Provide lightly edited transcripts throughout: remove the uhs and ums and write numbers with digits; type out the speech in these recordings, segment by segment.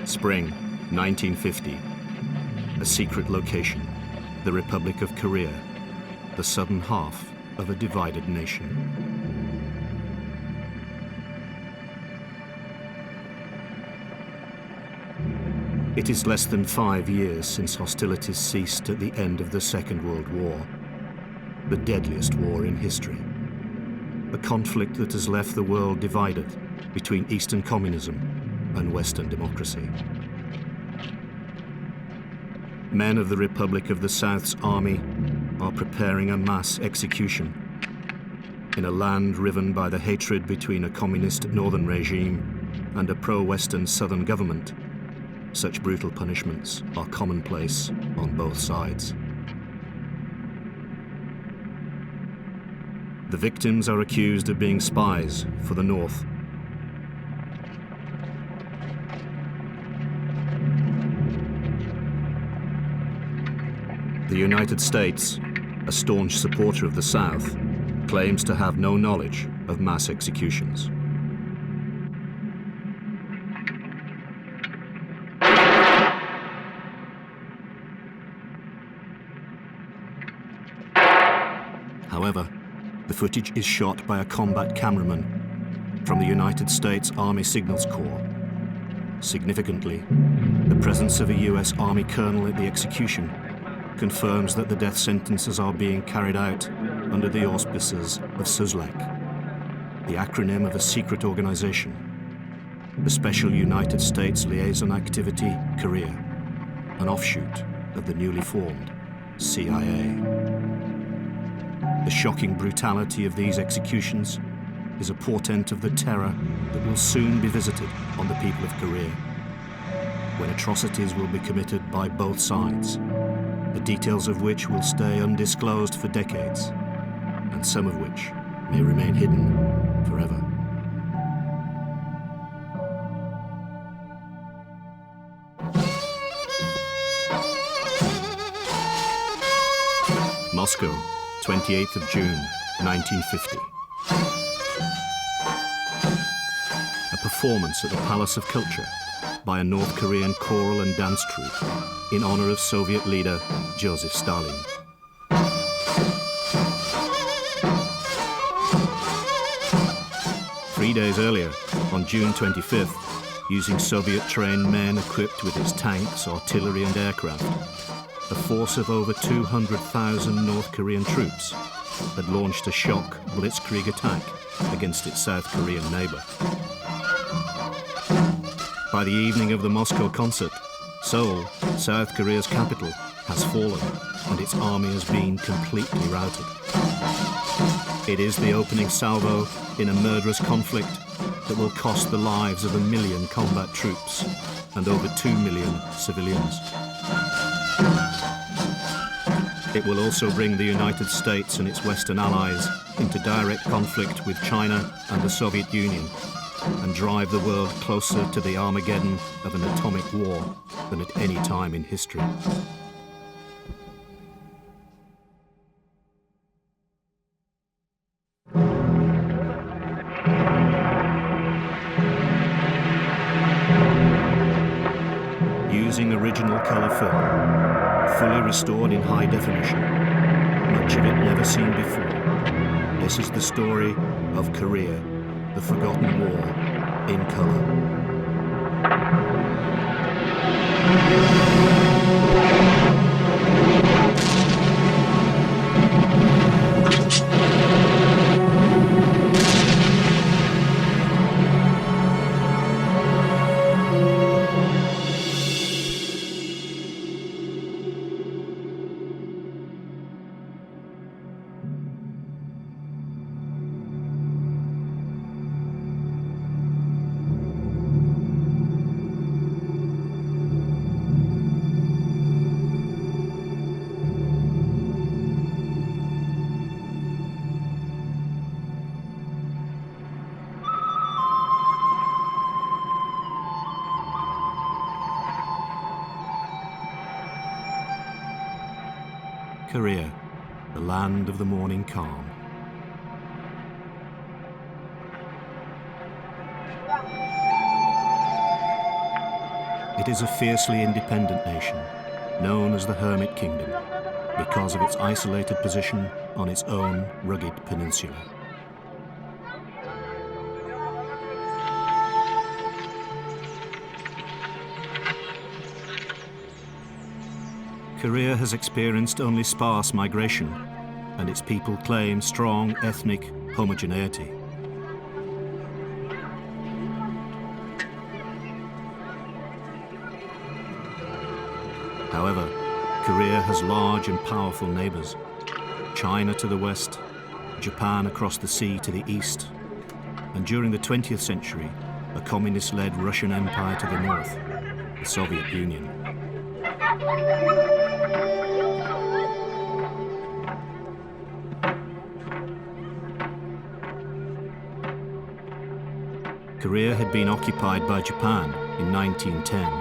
Spring 1950. A secret location, the Republic of Korea, the southern half of a divided nation. It is less than 5 years since hostilities ceased at the end of the Second World War, the deadliest war in history. A conflict that has left the world divided between Eastern communism and Western democracy. Men of the Republic of the South's army are preparing a mass execution in a land riven by the hatred between a communist northern regime and a pro-Western southern government. Such brutal punishments are commonplace on both sides. The victims are accused of being spies for the North. The United States, a staunch supporter of the South, claims to have no knowledge of mass executions. However, the footage is shot by a combat cameraman from the United States Army Signals Corps. Significantly, the presence of a US Army colonel at the execution confirms that the death sentences are being carried out under the auspices of SUSLEC, the acronym of a secret organization, the Special United States Liaison Activity Korea, an offshoot of the newly formed CIA. The shocking brutality of these executions is a portent of the terror that will soon be visited on the people of Korea, when atrocities will be committed by both sides, the details of which will stay undisclosed for decades, and some of which may remain hidden forever. Moscow, 28th of June, 1950. A performance at the Palace of Culture by a North Korean choral and dance troupe in honor of Soviet leader Joseph Stalin. Three days earlier, on June 25th, using Soviet-trained men equipped with its tanks, artillery and aircraft, a force of over 200,000 North Korean troops had launched a shock blitzkrieg attack against its South Korean neighbor. By the evening of the Moscow concert, Seoul, South Korea's capital, has fallen and its army has been completely routed. It is the opening salvo in a murderous conflict that will cost the lives of 1 million combat troops and over 2 million civilians. It will also bring the United States and its Western allies into direct conflict with China and the Soviet Union and drive the world closer to the Armageddon of an atomic war than at any time in history. Using original colour film, fully restored in high definition, much of it never seen before, this is the story of Korea, the Forgotten War, in colour. Korea, the land of the morning calm. It is a fiercely independent nation, known as the Hermit Kingdom, because of its isolated position on its own rugged peninsula. Korea has experienced only sparse migration, and its people claim strong ethnic homogeneity. However, Korea has large and powerful neighbors: China to the west, Japan across the sea to the east, and during the 20th century, a communist-led Russian empire to the north, the Soviet Union. Korea had been occupied by Japan in 1910.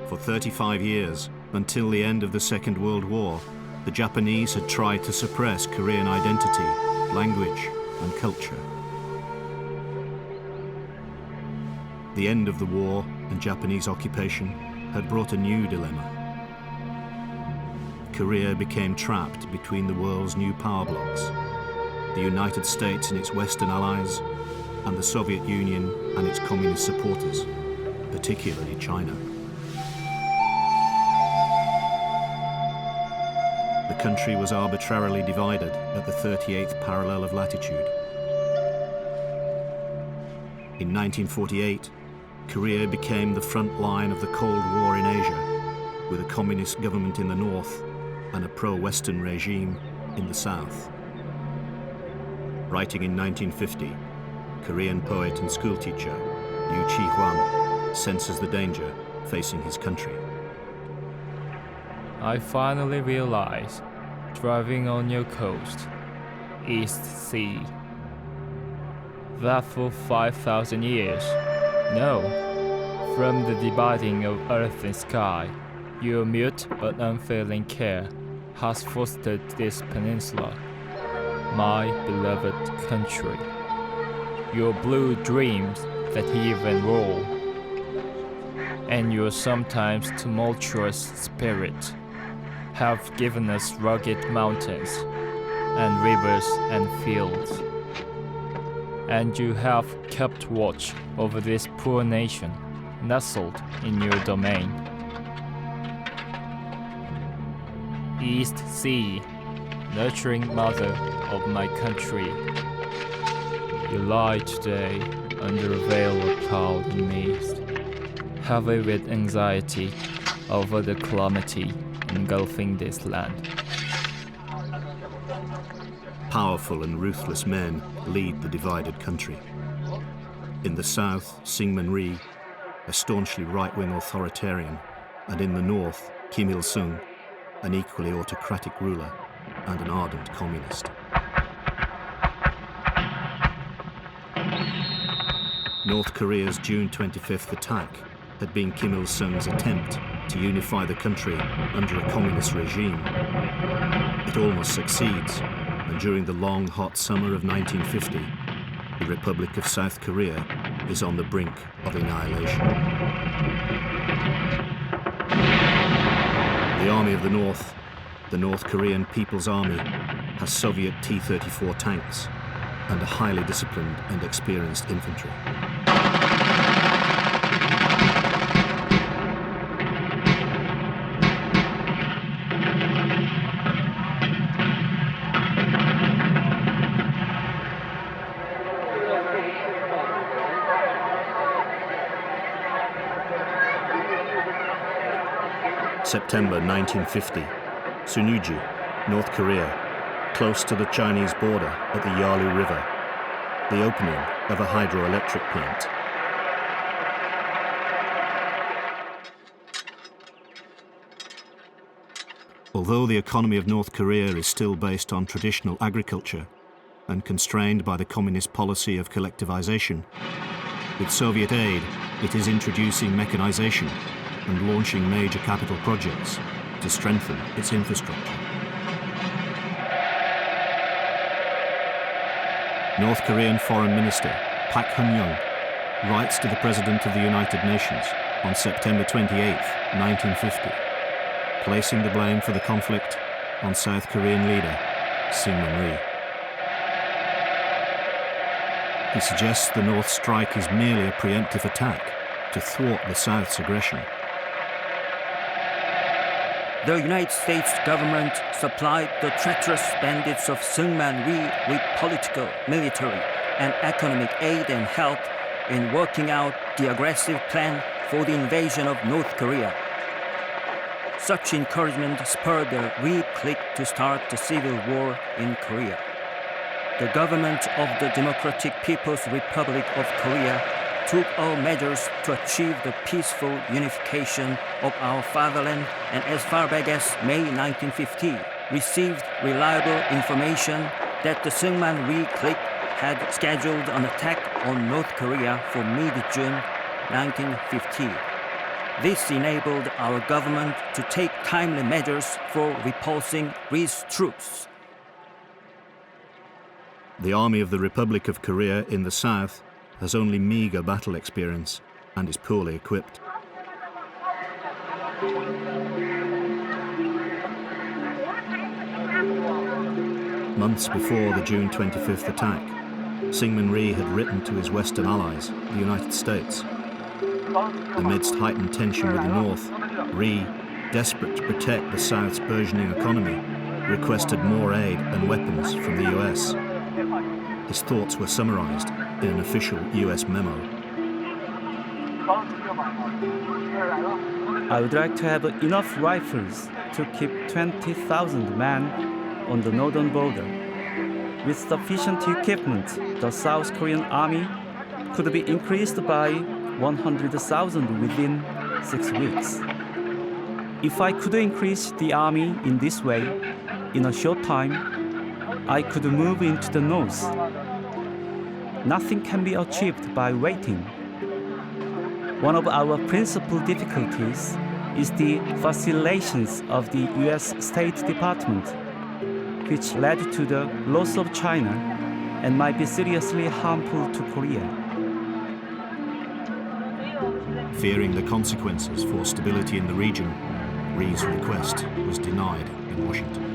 For 35 years, until the end of the Second World War, the Japanese had tried to suppress Korean identity, language, and culture. The end of the war and Japanese occupation had brought a new dilemma. Korea became trapped between the world's new power blocs, the United States and its Western allies, and the Soviet Union and its communist supporters, particularly China. The country was arbitrarily divided at the 38th parallel of latitude. In 1948, Korea became the front line of the Cold War in Asia, with a communist government in the north and a pro-Western regime in the south. Writing in 1950, Korean poet and schoolteacher Yu Chi-hwan senses the danger facing his country. I finally realized, driving on your coast, East Sea, that for 5,000 years, no, from the dividing of earth and sky, your mute but unfailing care has fostered this peninsula, my beloved country. Your blue dreams that heave and roll, and your sometimes tumultuous spirit have given us rugged mountains and rivers and fields. And you have kept watch over this poor nation nestled in your domain. East Sea, nurturing mother of my country, you lie today under a veil of cloud and mist, heavy with anxiety over the calamity engulfing this land. Powerful and ruthless men lead the divided country. In the south, Syngman Rhee, a staunchly right-wing authoritarian, and in the north, Kim Il-sung, an equally autocratic ruler and an ardent communist. North Korea's June 25th attack had been Kim Il-sung's attempt to unify the country under a communist regime. It almost succeeds, and during the long, hot summer of 1950, the Republic of South Korea is on the brink of annihilation. The Army of the North, the North Korean People's Army, has Soviet T-34 tanks and a highly disciplined and experienced infantry. September 1950, Sunuju, North Korea, close to the Chinese border at the Yalu River, the opening of a hydroelectric plant. Although the economy of North Korea is still based on traditional agriculture and constrained by the communist policy of collectivization, with Soviet aid, it is introducing mechanization and launching major capital projects to strengthen its infrastructure. North Korean Foreign Minister Pak Hun-young writes to the President of the United Nations on September 28, 1950, placing the blame for the conflict on South Korean leader Syngman Rhee. He suggests the North strike is merely a preemptive attack to thwart the South's aggression. The United States government supplied the treacherous bandits of Syngman Rhee with political, military, and economic aid and help in working out the aggressive plan for the invasion of North Korea. Such encouragement spurred the Rhee clique to start the civil war in Korea. The government of the Democratic People's Republic of Korea took all measures to achieve the peaceful unification of our fatherland, and as far back as May 1950, received reliable information that the Syngman Rhee clique had scheduled an attack on North Korea for mid-June 1950. This enabled our government to take timely measures for repulsing Rhee's troops. The Army of the Republic of Korea in the south has only meager battle experience and is poorly equipped. Months before the June 25th attack, Syngman Rhee had written to his Western allies, the United States. Amidst heightened tension with the North, Rhee, desperate to protect the South's burgeoning economy, requested more aid and weapons from the US. His thoughts were summarized in an official US memo. I would like to have enough rifles to keep 20,000 men on the northern border. With sufficient equipment, the South Korean army could be increased by 100,000 within 6 weeks. If I could increase the army in this way, in a short time, I could move into the north. Nothing can be achieved by waiting. One of our principal difficulties is the vacillations of the US State Department, which led to the loss of China and might be seriously harmful to Korea. Fearing the consequences for stability in the region, Rhee's request was denied in Washington.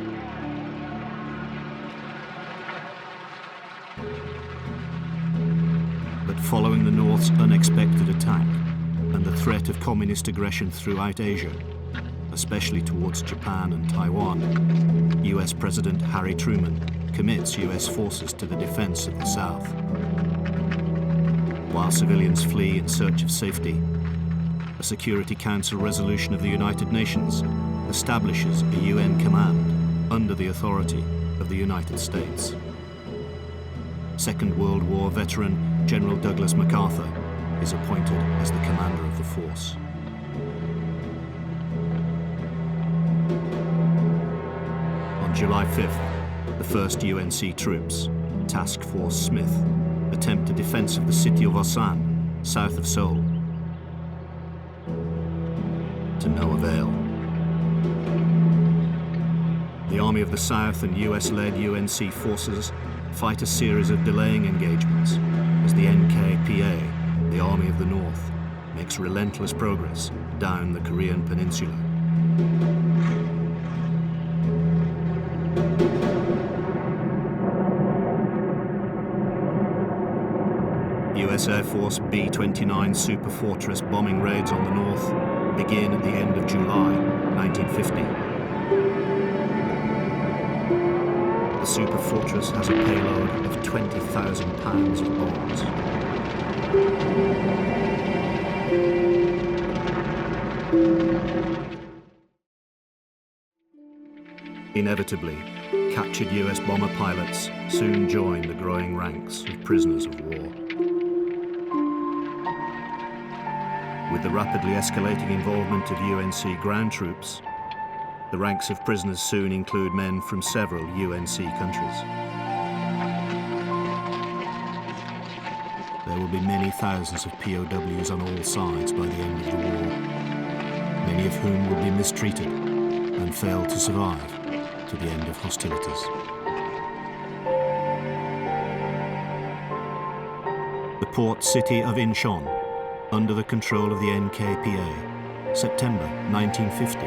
But following the North's unexpected attack and the threat of communist aggression throughout Asia, especially towards Japan and Taiwan, US President Harry Truman commits US forces to the defense of the South. While civilians flee in search of safety, a Security Council resolution of the United Nations establishes a UN command under the authority of the United States. Second World War veteran General Douglas MacArthur is appointed as the commander of the force. On July 5th, the first UNC troops, Task Force Smith, attempt a defense of the city of Busan, south of Seoul. To no avail. The Army of the South and US-led UNC forces fight a series of delaying engagements as the NKPA, the Army of the North, makes relentless progress down the Korean peninsula. US Air Force B-29 Super Fortress bombing raids on the north begin at the end of July 1950. The Super Fortress has a payload of 20,000 pounds of bombs. Inevitably, captured US bomber pilots soon join the growing ranks of prisoners of war. With the rapidly escalating involvement of UNC ground troops, the ranks of prisoners soon include men from several UNC countries. There will be many thousands of POWs on all sides by the end of the war, many of whom will be mistreated and fail to survive to the end of hostilities. The port city of Incheon, under the control of the NKPA, September 1950.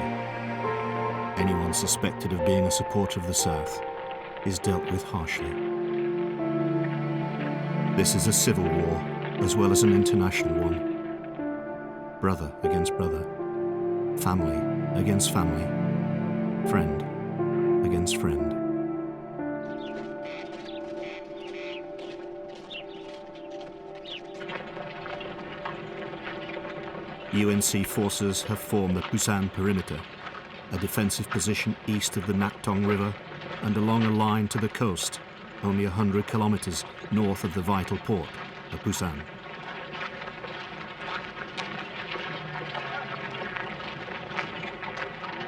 Anyone suspected of being a supporter of the South is dealt with harshly. This is a civil war, as well as an international one. Brother against brother, family against family, friend against friend. UNC forces have formed the Busan Perimeter, a defensive position east of the Naktong River and along a line to the coast, only 100 kilometers north of the vital port of Busan.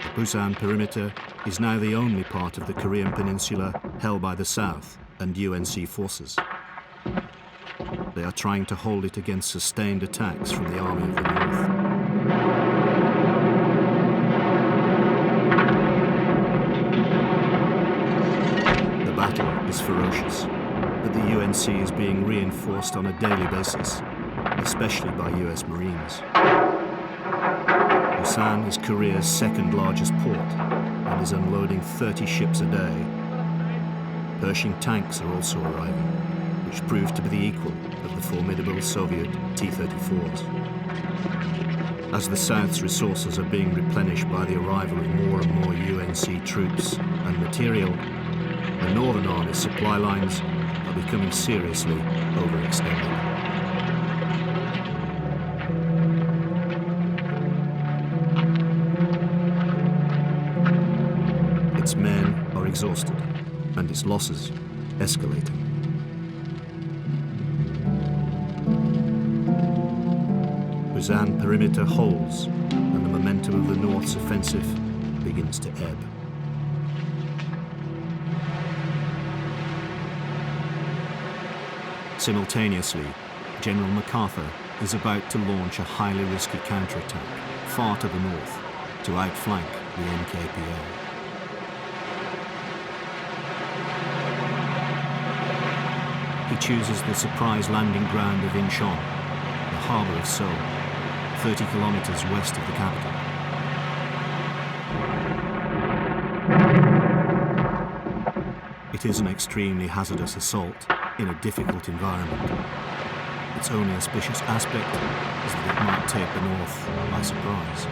The Busan Perimeter is now the only part of the Korean peninsula held by the South and UNC forces. They are trying to hold it against sustained attacks from the Army of the North. The battle is ferocious, but the UNC is being reinforced on a daily basis, especially by US Marines. Busan is Korea's second largest port and is unloading 30 ships a day. Pershing tanks are also arriving, which proved to be the equal of the formidable Soviet T-34s. As the South's resources are being replenished by the arrival of more and more UNC troops and material, the Northern Army's supply lines are becoming seriously overextended. Its men are exhausted, and its losses escalating. Busan Perimeter holds, and the momentum of the North's offensive begins to ebb. Simultaneously, General MacArthur is about to launch a highly risky counterattack far to the north to outflank the NKPA. He chooses the surprise landing ground of Inchon, the harbour of Seoul, 30 kilometers west of the capital. It is an extremely hazardous assault in a difficult environment. Its only auspicious aspect is that it might take the North by surprise.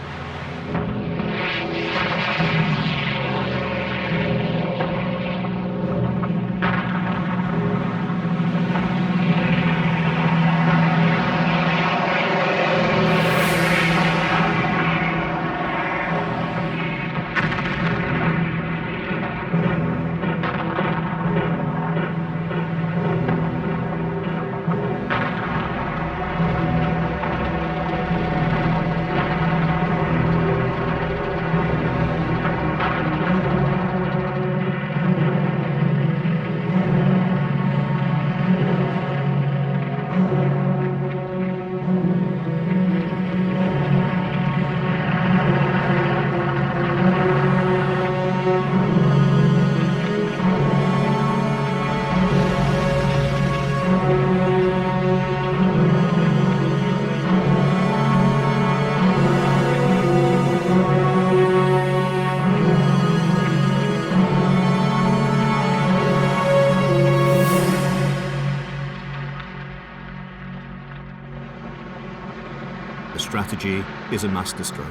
The strategy is a masterstroke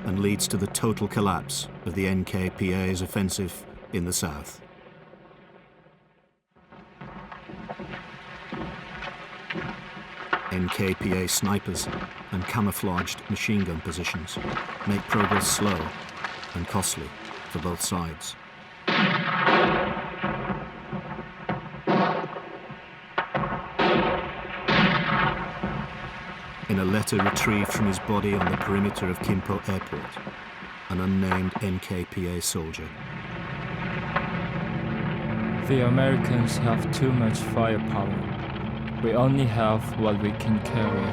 and leads to the total collapse of the NKPA's offensive in the south. NKPA snipers and camouflaged machine gun positions make progress slow and costly for both sides. In a letter retrieved from his body on the perimeter of Kimpo Airport, an unnamed NKPA soldier. The Americans have too much firepower. We only have what we can carry.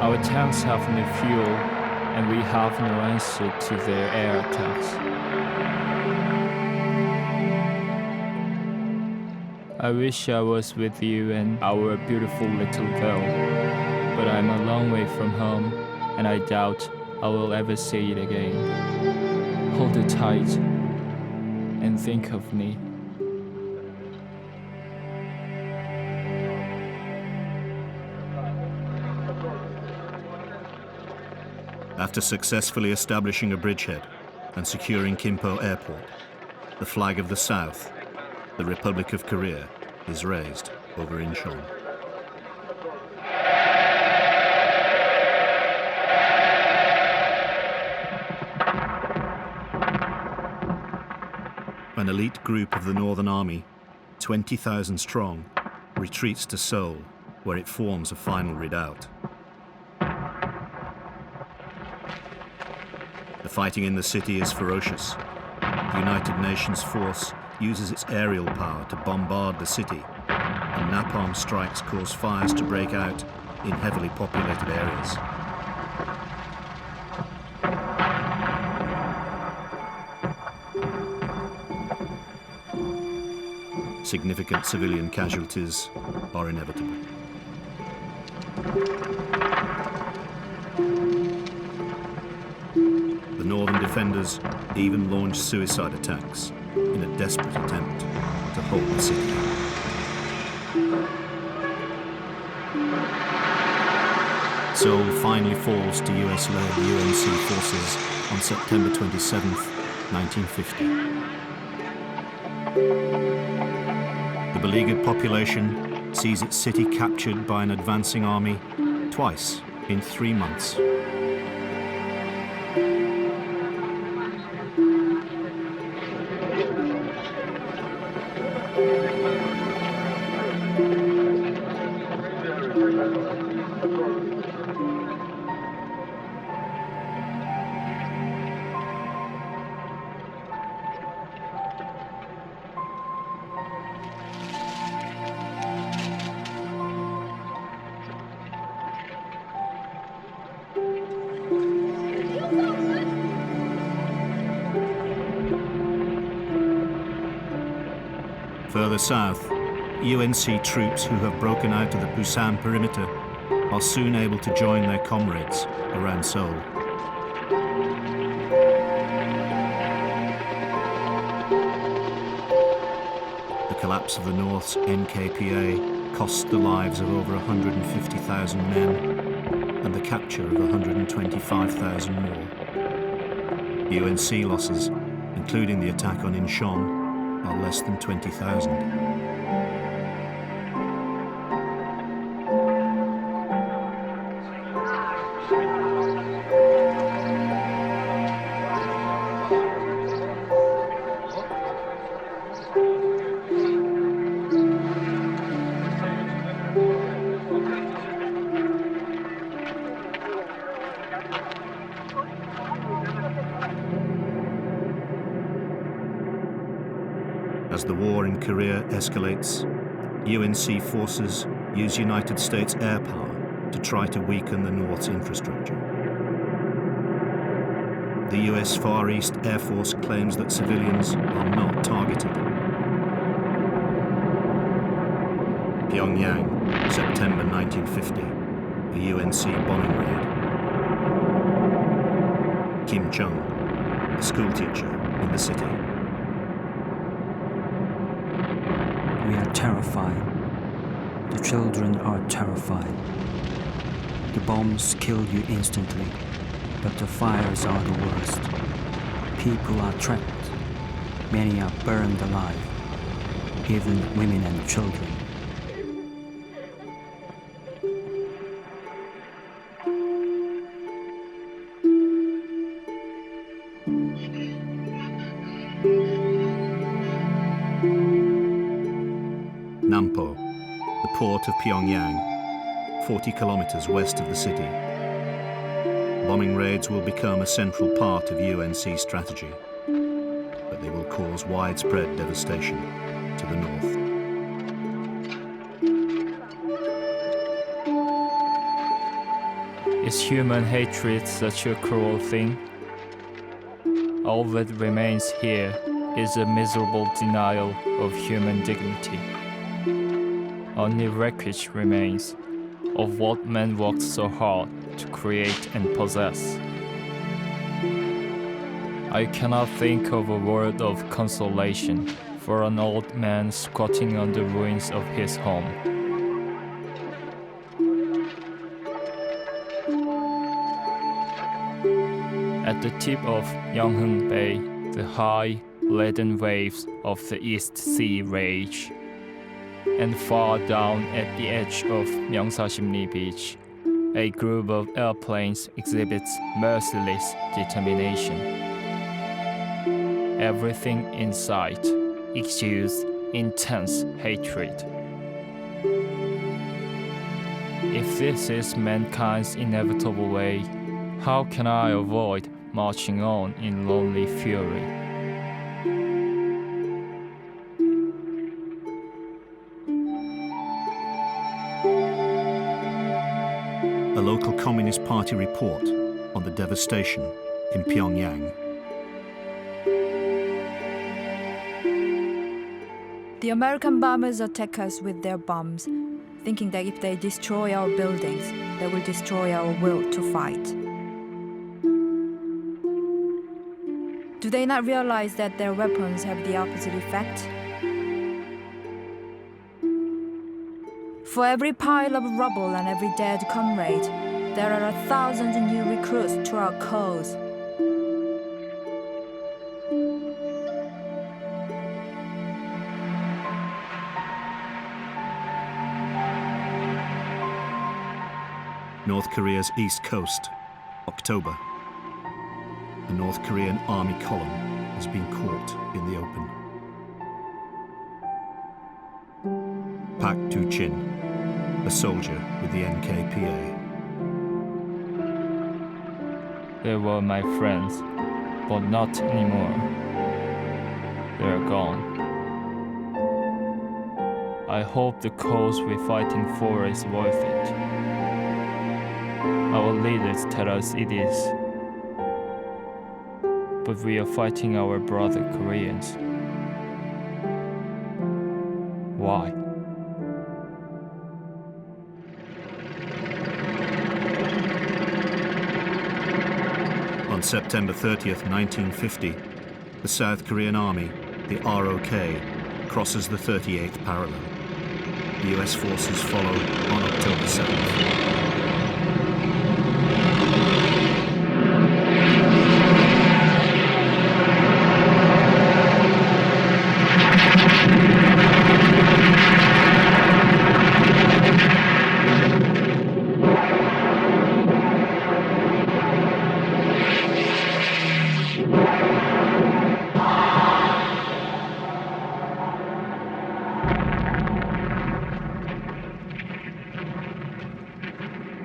Our tanks have no fuel, and we have no answer to their air attacks. I wish I was with you and our beautiful little girl, but I'm a long way from home, and I doubt I will ever see it again. Hold it tight and think of me. After successfully establishing a bridgehead and securing Kimpo Airport, the flag of the South, the Republic of Korea, is raised over Incheon. An elite group of the Northern Army, 20,000 strong, retreats to Seoul, where it forms a final redoubt. The fighting in the city is ferocious. The United Nations force uses its aerial power to bombard the city, and napalm strikes cause fires to break out in heavily populated areas. Significant civilian casualties are inevitable. The northern defenders even launched suicide attacks in a desperate attempt to hold the city. Seoul finally falls to US-led UNC forces on September 27, 1950. The beleaguered population sees its city captured by an advancing army twice in 3 months. Further south, UNC troops who have broken out of the Busan Perimeter are soon able to join their comrades around Seoul. The collapse of the North's NKPA cost the lives of over 150,000 men and the capture of 125,000 more. UNC losses, including the attack on Inchon, are less than 20,000. As the war in Korea escalates, UNC forces use United States air power to try to weaken the North's infrastructure. The US Far East Air Force claims that civilians are not targeted. Pyongyang, September 1950, a UNC bombing raid. Kim Chung, a schoolteacher in the city. We are terrified. The children are terrified. The bombs kill you instantly, but the fires are the worst. People are trapped. Many are burned alive, even women and children. Nampo, the port of Pyongyang, 40 kilometers west of the city. Bombing raids will become a central part of UNC strategy, but they will cause widespread devastation to the north. Is human hatred such a cruel thing? All that remains here is a miserable denial of human dignity. only wreckage remains of what men worked so hard to create and possess. I cannot think of a word of consolation for an old man squatting on the ruins of his home. At the tip of Yonghung Bay, the high, leaden waves of the East Sea rage. And far down at the edge of Myeongsa-simri Beach, a group of airplanes exhibits merciless determination. Everything in sight exudes intense hatred. If this is mankind's inevitable way, how can I avoid marching on in lonely fury? A local Communist Party report on the devastation in Pyongyang. The American bombers attack us with their bombs, thinking that if they destroy our buildings, they will destroy our will to fight. Do they not realize that their weapons have the opposite effect? For every pile of rubble and every dead comrade, there are 1,000 new recruits to our cause. North Korea's east coast, October. The North Korean army column has been caught in the open. Pak Tu-chin, a soldier with the NKPA. They were my friends, but not anymore. They're gone. I hope the cause we're fighting for is worth it. Our leaders tell us it is. But we are fighting our brother Koreans. Why? On September 30th, 1950, the South Korean Army, the ROK, crosses the 38th parallel. The US forces follow on October 7th.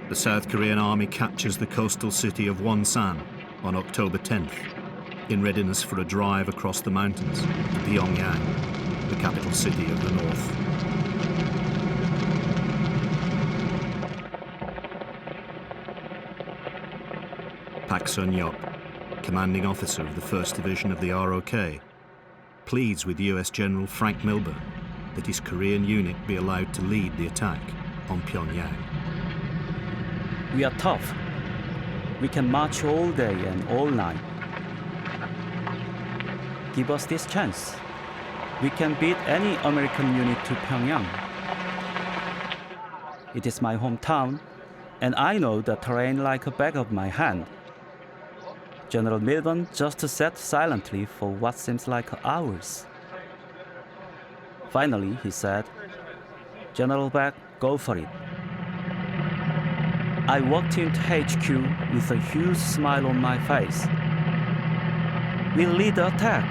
The South Korean army captures the coastal city of Wonsan on October 10th, in readiness for a drive across the mountains to Pyongyang, the capital city of the north. Pak Sun-yeop, commanding officer of the 1st Division of the ROK, pleads with US General Frank Milburn that his Korean unit be allowed to lead the attack on Pyongyang. We are tough. We can march all day and all night. Give us this chance. We can beat any American unit to Pyongyang. It is my hometown, and I know the terrain like the back of my hand. General Milburn just sat silently for what seems like hours. Finally, he said, "General Beck, go for it." I walked into HQ with a huge smile on my face. We'll lead the attack.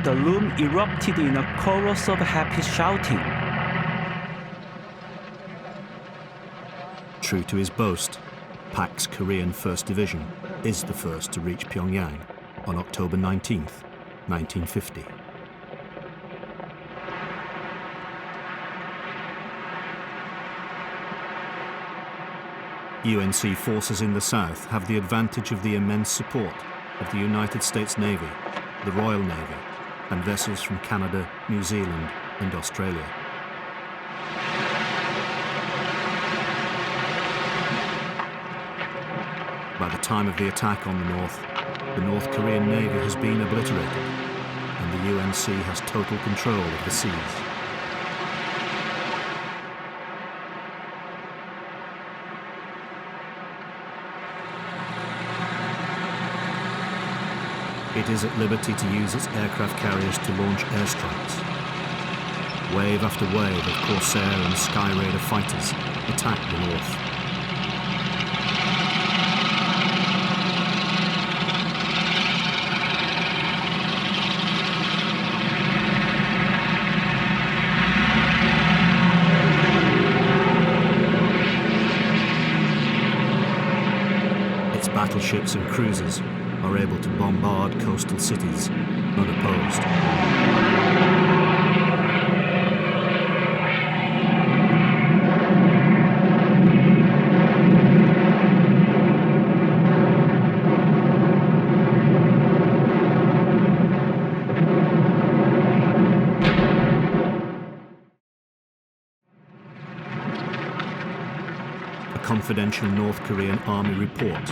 The room erupted in a chorus of happy shouting. True to his boast, Pak's Korean 1st Division is the first to reach Pyongyang on October 19th, 1950. UNC forces in the south have the advantage of the immense support of the United States Navy, the Royal Navy, and vessels from Canada, New Zealand, and Australia. By the time of the attack on the North Korean Navy has been obliterated, and the UNC has total control of the seas. It is at liberty to use its aircraft carriers to launch airstrikes. Wave after wave of Corsair and Sky Raider fighters attack the north. Its battleships and cruisers are able to bombard coastal cities unopposed. A confidential North Korean army report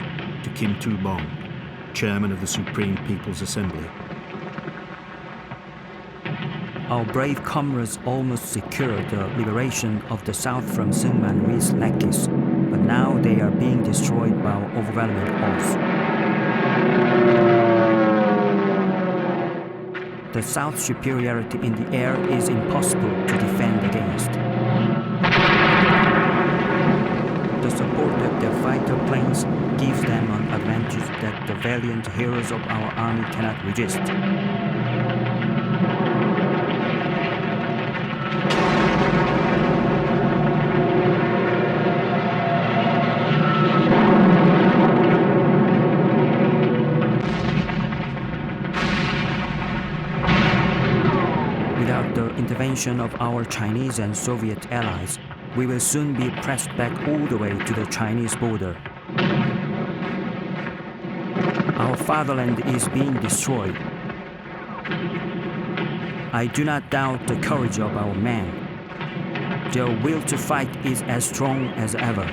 to Kim Tu-bong, chairman of the Supreme People's Assembly. Our brave comrades almost secured the liberation of the South from Syngman Rhee's lackeys, but now they are being destroyed by our overwhelming odds. The South's superiority in the air is impossible to defend against. The support of their fighter planes gives them an advantage that the valiant heroes of our army cannot resist. Without the intervention of our Chinese and Soviet allies, we will soon be pressed back all the way to the Chinese border. Our fatherland is being destroyed. I do not doubt the courage of our men. Their will to fight is as strong as ever.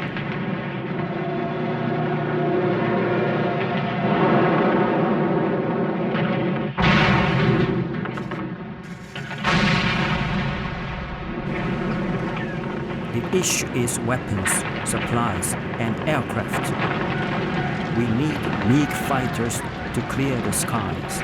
The issue is weapons, supplies, and aircraft. We need MiG fighters to clear the skies.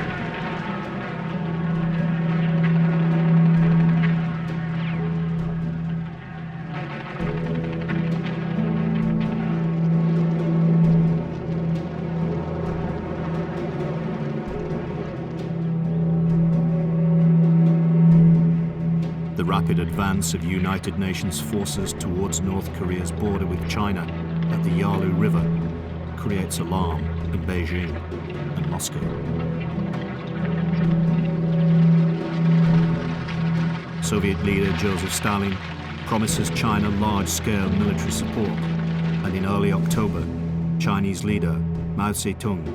The rapid advance of United Nations forces towards North Korea's border with China at the Yalu River creates alarm in Beijing and Moscow. Soviet leader Joseph Stalin promises China large-scale military support, and in early October, Chinese leader Mao Zedong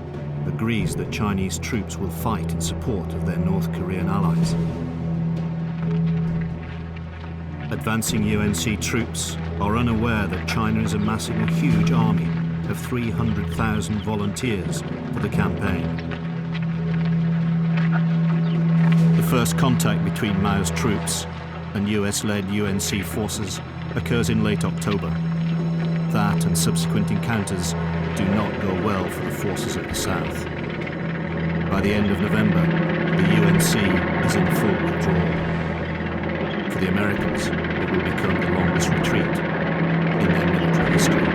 agrees that Chinese troops will fight in support of their North Korean allies. Advancing UNC troops are unaware that China is amassing a huge army of 300,000 volunteers for the campaign. The first contact between Mao's troops and US-led UNC forces occurs in late October. That and subsequent encounters do not go well for the forces of the South. By the end of November, the UNC is in full withdrawal. For the Americans, it will become the longest retreat in their military history.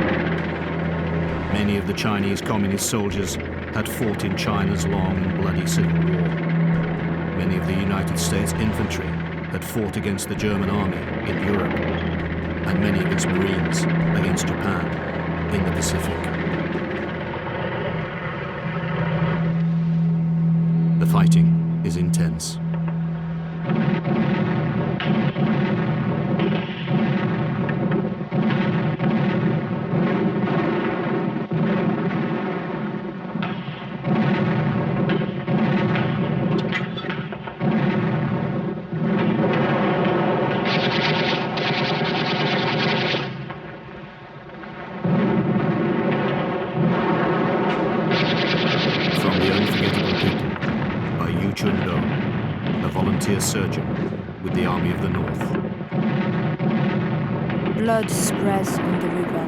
Many of the Chinese communist soldiers had fought in China's long and bloody civil war. Many of the United States infantry had fought against the German army in Europe, and many of its Marines against Japan in the Pacific. The fighting is intense. volunteer surgeon with the Army of the North. Blood spreads on the river,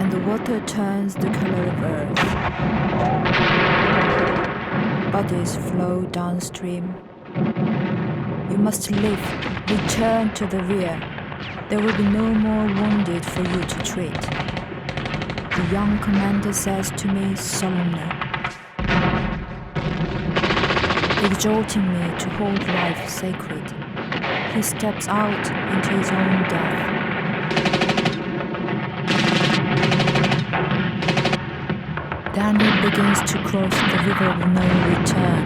and the water turns the color of earth. Bodies flow downstream. You must live. Return to the rear. There will be no more wounded for you to treat. The young commander says to me solemnly, exhorting me to hold life sacred. He steps out into his own death. Then he begins to cross the river of no return,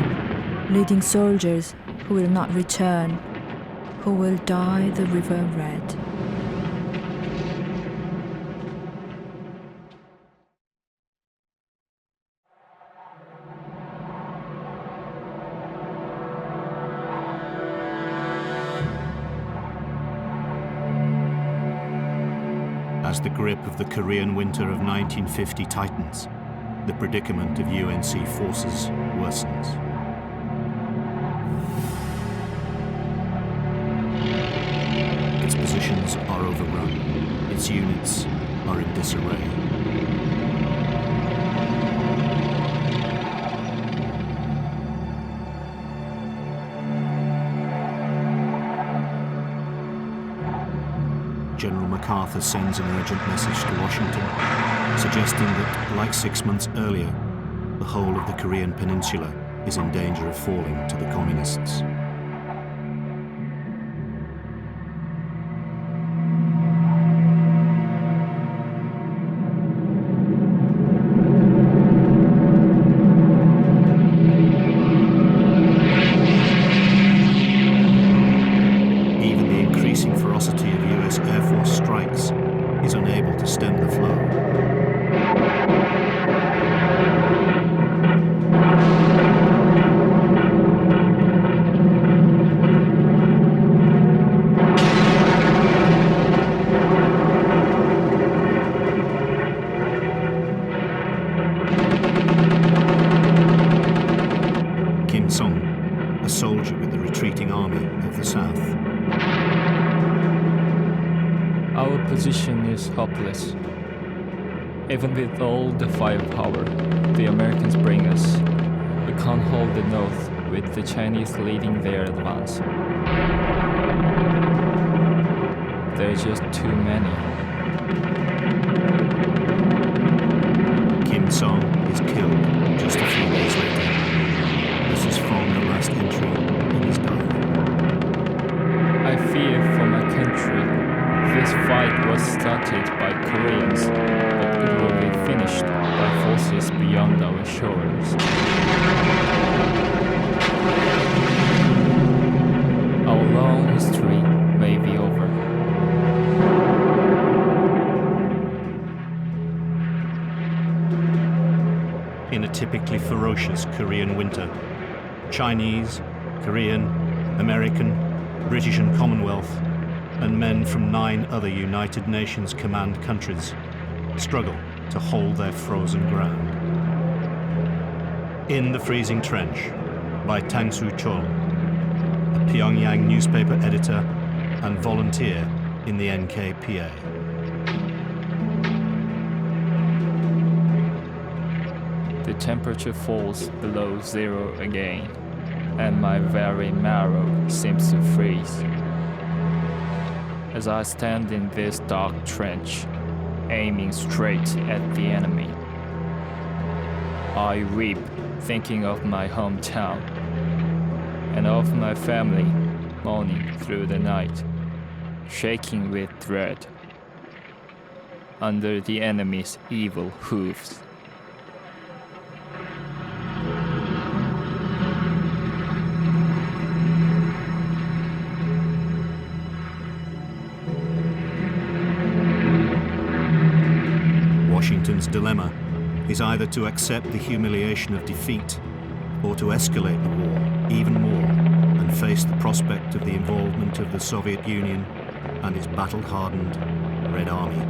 leading soldiers who will not return, who will dye the river red. As the grip of the Korean winter of 1950 tightens, the predicament of UNC forces worsens. Its positions are overrun. Its units are in disarray. General MacArthur sends an urgent message to Washington, suggesting that, like 6 months earlier, the whole of the Korean peninsula is in danger of falling to the communists. Is unable to stem the flow. Kim Song, a soldier with the retreating army of the South. Our position is hopeless. Even with all the firepower the Americans bring us, we can't hold the North with the Chinese leading their advance. There are just too many. Kim Song is killed just a few days later. This is from the last entry in his diary. I fear for my country. This fight was started by Koreans, but it will be finished by forces beyond our shores. Our long history may be over. In a typically ferocious Korean winter, Chinese, Korean, American, British and Commonwealth, and men from 9 other United Nations command countries struggle to hold their frozen ground. In the Freezing Trench by Tang Soo-chol, a Pyongyang newspaper editor and volunteer in the NKPA. The temperature falls below zero again, and my very marrow seems to freeze. As I stand in this dark trench, aiming straight at the enemy, I weep thinking of my hometown and of my family mourning through the night, shaking with dread under the enemy's evil hooves. Washington's dilemma is either to accept the humiliation of defeat or to escalate the war even more and face the prospect of the involvement of the Soviet Union and its battle-hardened Red Army.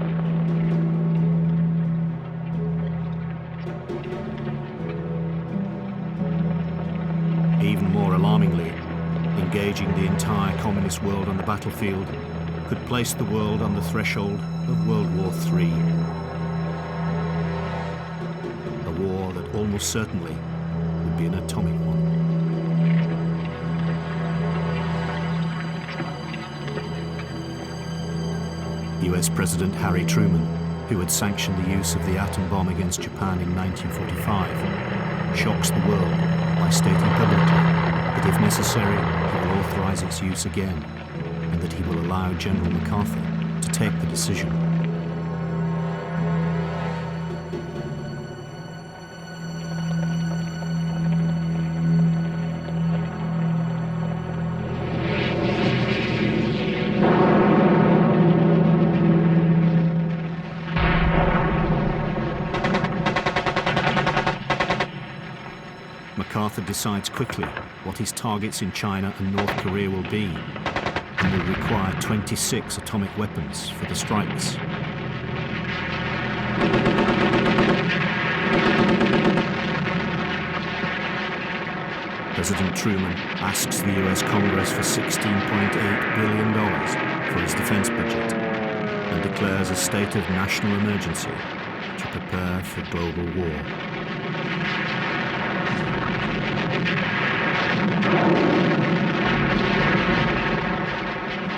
Even more alarmingly, engaging the entire communist world on the battlefield, could place the world on the threshold of World War III. A war that almost certainly would be an atomic one. US President Harry Truman, who had sanctioned the use of the atom bomb against Japan in 1945, shocks the world by stating publicly that if necessary, he will authorize its use again, and that he will allow General MacArthur to take the decision. MacArthur decides quickly what his targets in China and North Korea will be, and will require 26 atomic weapons for the strikes. President Truman asks the US Congress for $16.8 billion for his defense budget and declares a state of national emergency to prepare for global war.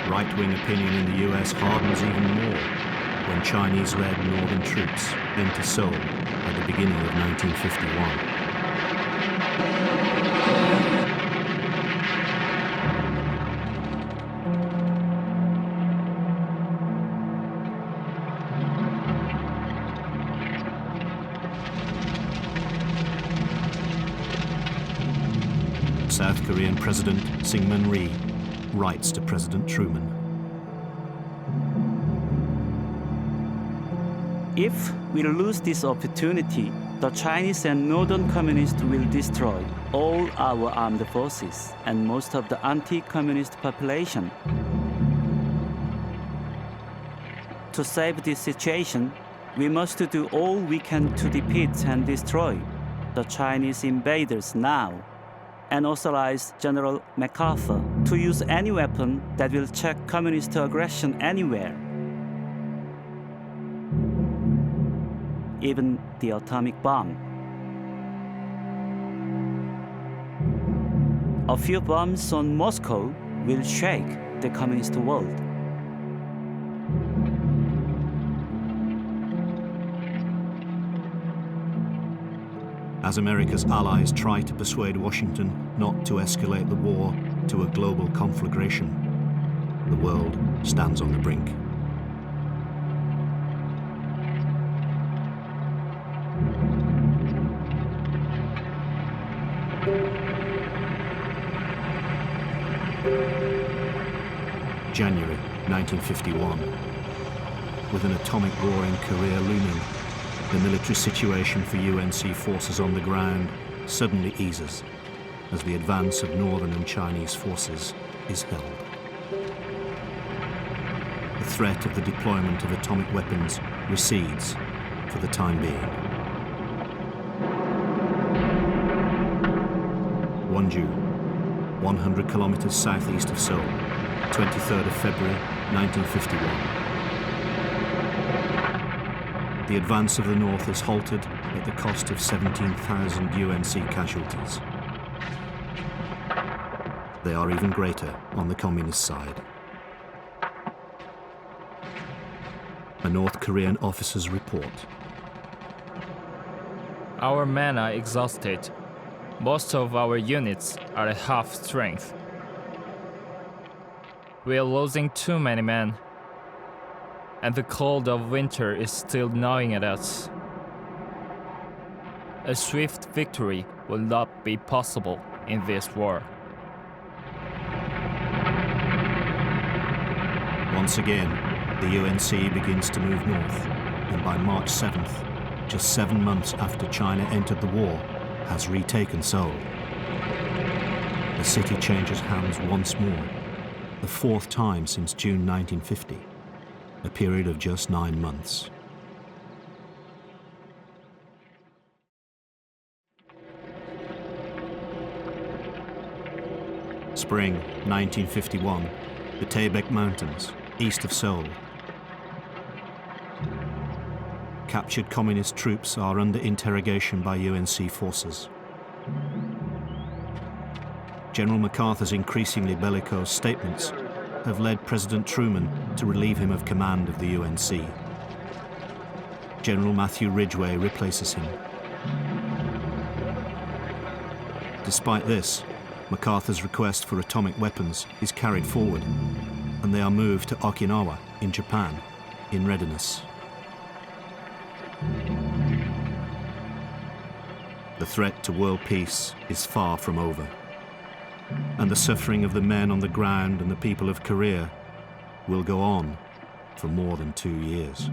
Right-wing opinion in the US hardens even more when Chinese-led northern troops enter Seoul at the beginning of 1951. South Korean President Syngman Rhee writes to President Truman. If we lose this opportunity, the Chinese and Northern Communists will destroy all our armed forces and most of the anti-communist population. To save this situation, we must do all we can to defeat and destroy the Chinese invaders now, and authorize General MacArthur to use any weapon that will check communist aggression anywhere, even the atomic bomb. A few bombs on Moscow will shake the communist world. As America's allies try to persuade Washington not to escalate the war to a global conflagration, the world stands on the brink. January 1951. With an atomic war in Korea looming, the military situation for UNC forces on the ground suddenly eases as the advance of northern and Chinese forces is held. The threat of the deployment of atomic weapons recedes for the time being. Wonju, 100 kilometers southeast of Seoul, 23rd of February 1951. The advance of the North is halted at the cost of 17,000 UNC casualties. They are even greater on the communist side. A North Korean officer's report. Our men are exhausted. Most of our units are at half strength. We are losing too many men, and the cold of winter is still gnawing at us. A swift victory will not be possible in this war. Once again, the UNC begins to move north, and by March 7th, just 7 months after China entered the war, has retaken Seoul. The city changes hands once more, the 4th time since June 1950. A period of just 9 months. Spring 1951, the Taebaek Mountains, east of Seoul. Captured communist troops are under interrogation by UNC forces. General MacArthur's increasingly bellicose statements have led President Truman to relieve him of command of the UNC. General Matthew Ridgway replaces him. Despite this, MacArthur's request for atomic weapons is carried forward, and they are moved to Okinawa in Japan in readiness. The threat to world peace is far from over, and the suffering of the men on the ground and the people of Korea will go on for more than 2 years.